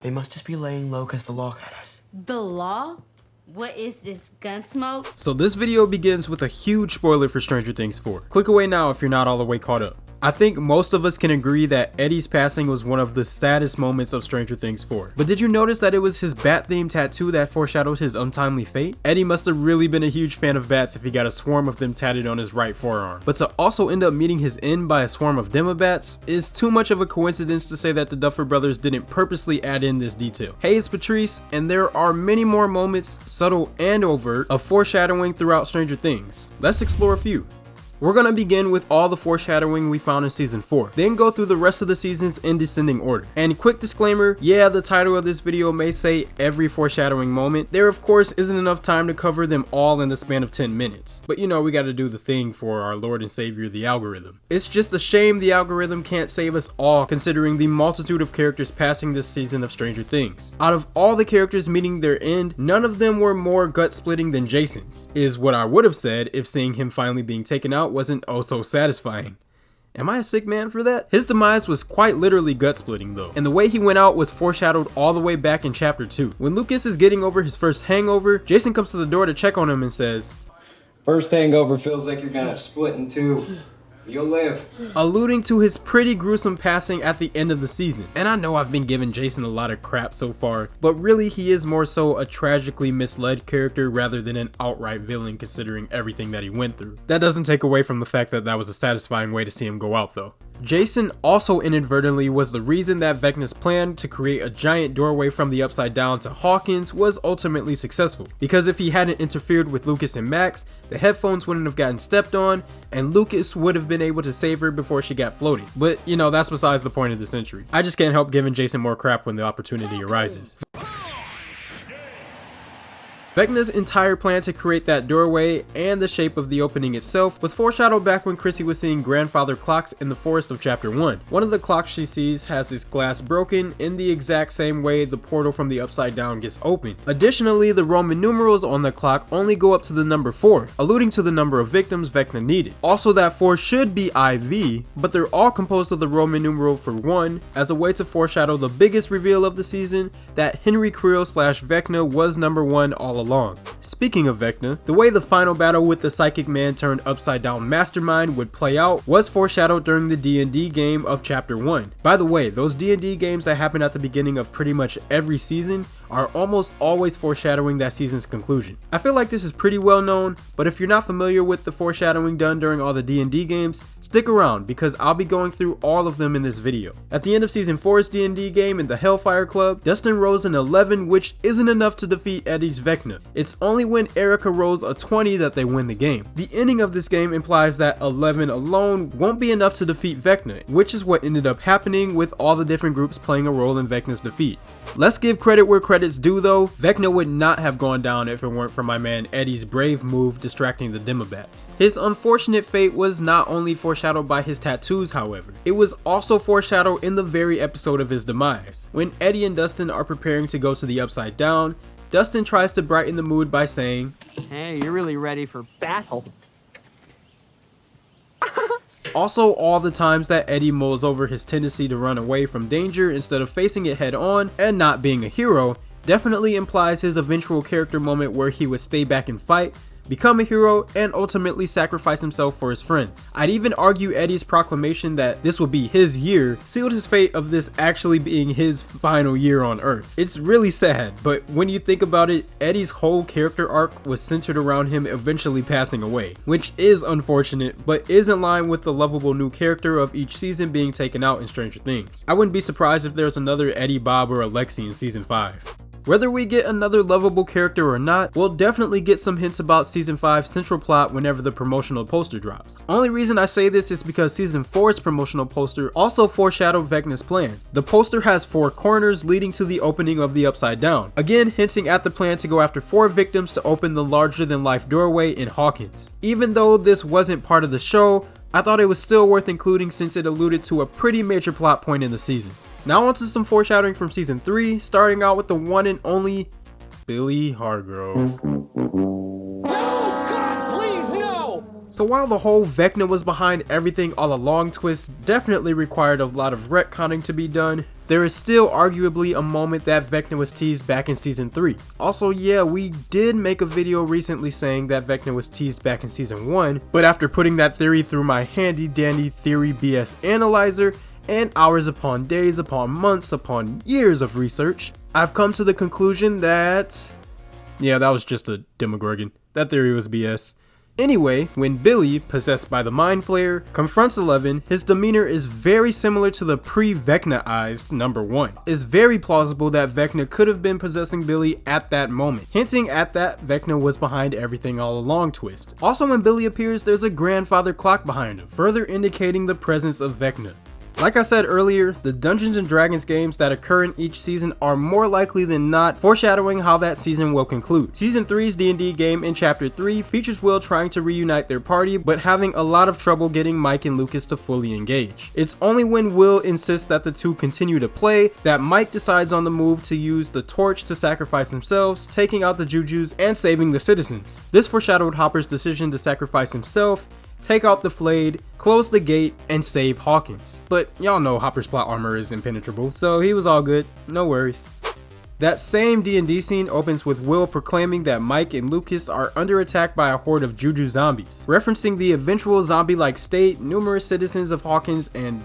We must just be laying low because the law got us. The law? What is this, Gunsmoke? So this video begins with a huge spoiler for Stranger Things 4. Click away now if you're not all the way caught up. I think most of us can agree that Eddie's passing was one of the saddest moments of Stranger Things 4. But did you notice that it was his bat-themed tattoo that foreshadowed his untimely fate? Eddie must have really been a huge fan of bats if he got a swarm of them tatted on his right forearm. But to also end up meeting his end by a swarm of demobats is too much of a coincidence to say that the Duffer Brothers didn't purposely add in this detail. Hey, it's Patrice, and there are many more moments, subtle and overt, of foreshadowing throughout Stranger Things. Let's explore a few. We're gonna begin with all the foreshadowing we found in season 4, then go through the rest of the seasons in descending order. And quick disclaimer, yeah, the title of this video may say every foreshadowing moment. There of course isn't enough time to cover them all in the span of 10 minutes. But you know, we gotta do the thing for our Lord and Savior, the algorithm. It's just a shame the algorithm can't save us all considering the multitude of characters passing this season of Stranger Things. Out of all the characters meeting their end, none of them were more gut-splitting than Jason's, is what I would have said if seeing him finally being taken out wasn't oh so satisfying. Am I a sick man for that? His demise was quite literally gut-splitting though, and the way he went out was foreshadowed all the way back in chapter 2. When Lucas is getting over his first hangover, Jason comes to the door to check on him and says, "First hangover feels like you're gonna split in two. You'll live." Alluding to his pretty gruesome passing at the end of the season. And I know I've been giving Jason a lot of crap so far, but really he is more so a tragically misled character rather than an outright villain considering everything that he went through. That doesn't take away from the fact that that was a satisfying way to see him go out though. Jason also inadvertently was the reason that Vecna's plan to create a giant doorway from the upside down to Hawkins was ultimately successful. Because if he hadn't interfered with Lucas and Max, the headphones wouldn't have gotten stepped on, and Lucas would have been able to save her before she got floated. But you know, that's besides the point of this entry. I just can't help giving Jason more crap when the opportunity arises. Vecna's entire plan to create that doorway and the shape of the opening itself was foreshadowed back when Chrissy was seeing grandfather clocks in the forest of chapter 1. One of the clocks she sees has its glass broken in the exact same way the portal from the upside down gets open. Additionally, the Roman numerals on the clock only go up to the number 4, alluding to the number of victims Vecna needed. Also, that 4 should be IV, but they're all composed of the Roman numeral for 1 as a way to foreshadow the biggest reveal of the season, that Henry Creel / Vecna was number 1 all along. Speaking of Vecna, the way the final battle with the psychic man turned upside down mastermind would play out was foreshadowed during the DnD game of chapter 1. By the way, those DnD games that happen at the beginning of pretty much every season are almost always foreshadowing that season's conclusion. I feel like this is pretty well known, but if you're not familiar with the foreshadowing done during all the DnD games, stick around because I'll be going through all of them in this video. At the end of season 4's DnD game in the Hellfire Club, Dustin rolls an 11, which isn't enough to defeat Eddie's Vecna. It's only when Erica rolls a 20 that they win the game. The ending of this game implies that 11 alone won't be enough to defeat Vecna, which is what ended up happening with all the different groups playing a role in Vecna's defeat. Let's give credit where credit's due though. Vecna would not have gone down if it weren't for my man Eddie's brave move distracting the demobats. His unfortunate fate was not only foreshadowed by his tattoos, however, it was also foreshadowed in the very episode of his demise. When Eddie and Dustin are preparing to go to the upside down, Dustin tries to brighten the mood by saying, Hey, you're really ready for battle. Also, all the times that Eddie mulls over his tendency to run away from danger instead of facing it head on and not being a hero definitely implies his eventual character moment where he would stay back and fight, become a hero, and ultimately sacrifice himself for his friends. I'd even argue Eddie's proclamation that this would be his year sealed his fate of this actually being his final year on Earth. It's really sad, but when you think about it, Eddie's whole character arc was centered around him eventually passing away, which is unfortunate, but is in line with the lovable new character of each season being taken out in Stranger Things. I wouldn't be surprised if there's another Eddie, Bob, or Alexi in season 5. Whether we get another lovable character or not, we'll definitely get some hints about season 5's central plot whenever the promotional poster drops. Only reason I say this is because season 4's promotional poster also foreshadowed Vecna's plan. The poster has 4 corners leading to the opening of the upside down, again hinting at the plan to go after 4 victims to open the larger than life doorway in Hawkins. Even though this wasn't part of the show, I thought it was still worth including since it alluded to a pretty major plot point in the season. Now onto some foreshadowing from season 3, starting out with the one and only Billy Hargrove. No! God, please, no! So while the whole Vecna was behind everything all along twist definitely required a lot of retconning to be done, there is still arguably a moment that Vecna was teased back in season 3. Also, yeah, we did make a video recently saying that Vecna was teased back in season 1, but after putting that theory through my handy dandy theory BS analyzer, and hours upon days upon months upon years of research, I've come to the conclusion that, yeah, that was just a Demogorgon. That theory was BS. Anyway, when Billy, possessed by the Mindflayer, confronts Eleven, his demeanor is very similar to the pre-Vecna-ized number 1. It's very plausible that Vecna could have been possessing Billy at that moment, hinting at that Vecna was behind everything all along twist. Also, when Billy appears, there's a grandfather clock behind him, further indicating the presence of Vecna. Like I said earlier, the Dungeons & Dragons games that occur in each season are more likely than not foreshadowing how that season will conclude. Season 3's D&D game in Chapter 3 features Will trying to reunite their party, but having a lot of trouble getting Mike and Lucas to fully engage. It's only when Will insists that the two continue to play that Mike decides on the move to use the torch to sacrifice themselves, taking out the Jujus and saving the citizens. This foreshadowed Hopper's decision to sacrifice himself, take out the Flayed, close the gate, and save Hawkins. But y'all know Hopper's plot armor is impenetrable, so he was all good, no worries. That same D&D scene opens with Will proclaiming that Mike and Lucas are under attack by a horde of Juju zombies, referencing the eventual zombie-like state numerous citizens of Hawkins and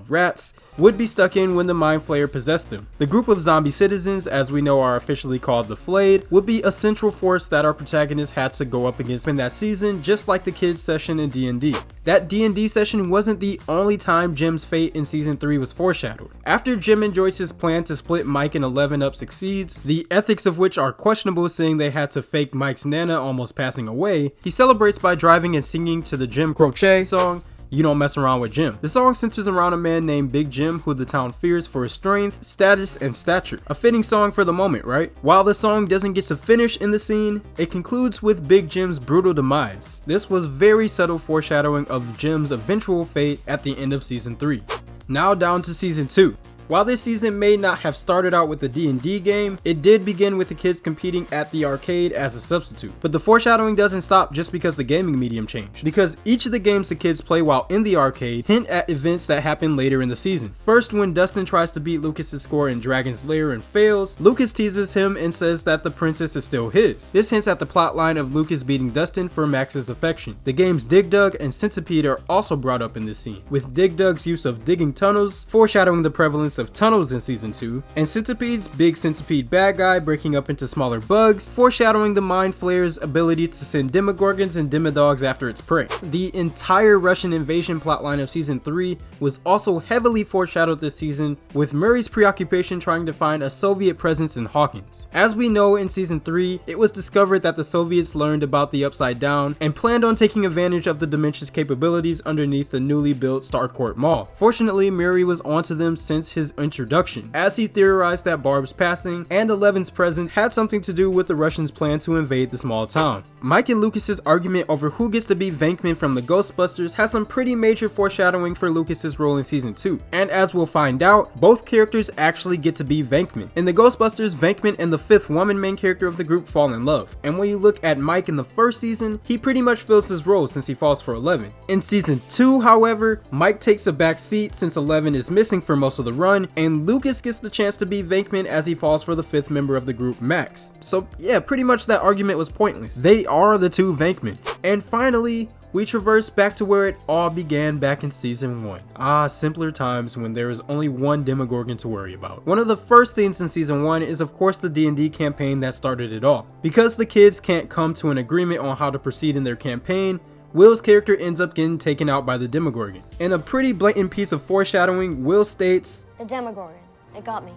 rats would be stuck in when the Mindflayer possessed them. The group of zombie citizens, as we know are officially called the Flayed, would be a central force that our protagonist had to go up against in that season, just like the kids session in D&D. That D&D session wasn't the only time Jim's fate in season 3 was foreshadowed. After Jim and Joyce's plan to split Mike and Eleven up succeeds, the ethics of which are questionable seeing they had to fake Mike's Nana almost passing away, he celebrates by driving and singing to the Jim Croce song, "You Don't Mess Around with Jim." The song centers around a man named Big Jim who the town fears for his strength, status, and stature. A fitting song for the moment, right? While the song doesn't get to finish in the scene, it concludes with Big Jim's brutal demise. This was very subtle foreshadowing of Jim's eventual fate at the end of season 3. Now down to season 2. While this season may not have started out with the D&D game, it did begin with the kids competing at the arcade as a substitute. But the foreshadowing doesn't stop just because the gaming medium changed, because each of the games the kids play while in the arcade hint at events that happen later in the season. First, when Dustin tries to beat Lucas's score in Dragon's Lair and fails, Lucas teases him and says that the princess is still his. This hints at the plotline of Lucas beating Dustin for Max's affection. The games Dig Dug and Centipede are also brought up in this scene, with Dig Dug's use of digging tunnels foreshadowing the prevalence of tunnels in season 2, and Centipede's big centipede bad guy breaking up into smaller bugs, foreshadowing the Mindflayer's ability to send demogorgons and demodogs after its prey. The entire Russian invasion plotline of season 3 was also heavily foreshadowed this season, with Murray's preoccupation trying to find a Soviet presence in Hawkins. As we know, in season 3, it was discovered that the Soviets learned about the Upside Down and planned on taking advantage of the Dimension's capabilities underneath the newly built Starcourt Mall. Fortunately, Murray was onto them since his introduction, as he theorized that Barb's passing and Eleven's presence had something to do with the Russians' plan to invade the small town. Mike and Lucas's argument over who gets to be Venkman from the Ghostbusters has some pretty major foreshadowing for Lucas's role in season 2, and as we'll find out, both characters actually get to be Venkman. In the Ghostbusters, Venkman and the 5th woman main character of the group fall in love, and when you look at Mike in the first season, he pretty much fills his role since he falls for Eleven. In season 2, however, Mike takes a back seat since Eleven is missing for most of the run, and Lucas gets the chance to be Venkman as he falls for the 5th member of the group, Max. So yeah, pretty much that argument was pointless. They are the two Venkmans. And finally, we traverse back to where it all began back in season 1. Ah, simpler times when there is only one Demogorgon to worry about. One of the first scenes in season 1 is of course the D&D campaign that started it all. Because the kids can't come to an agreement on how to proceed in their campaign, Will's character ends up getting taken out by the Demogorgon. In a pretty blatant piece of foreshadowing, Will states, "The Demogorgon, it got me.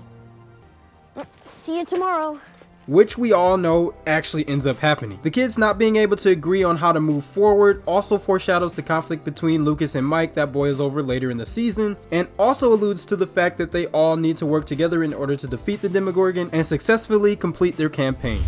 See you tomorrow." Which we all know actually ends up happening. The kids not being able to agree on how to move forward also foreshadows the conflict between Lucas and Mike that boils over later in the season, and also alludes to the fact that they all need to work together in order to defeat the Demogorgon and successfully complete their campaign.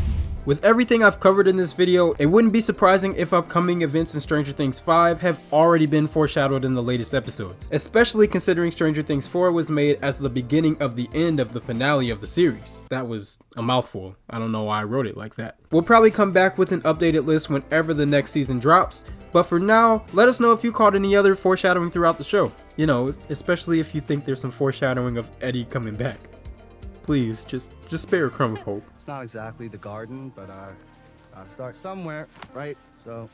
With everything I've covered in this video, it wouldn't be surprising if upcoming events in Stranger Things 5 have already been foreshadowed in the latest episodes, especially considering Stranger Things 4 was made as the beginning of the end of the finale of the series. That was a mouthful. I don't know why I wrote it like that. We'll probably come back with an updated list whenever the next season drops, but for now, let us know if you caught any other foreshadowing throughout the show. You know, especially if you think there's some foreshadowing of Eddie coming back. Please, just spare a crumb of hope. It's not exactly the garden, but gotta start somewhere, right? So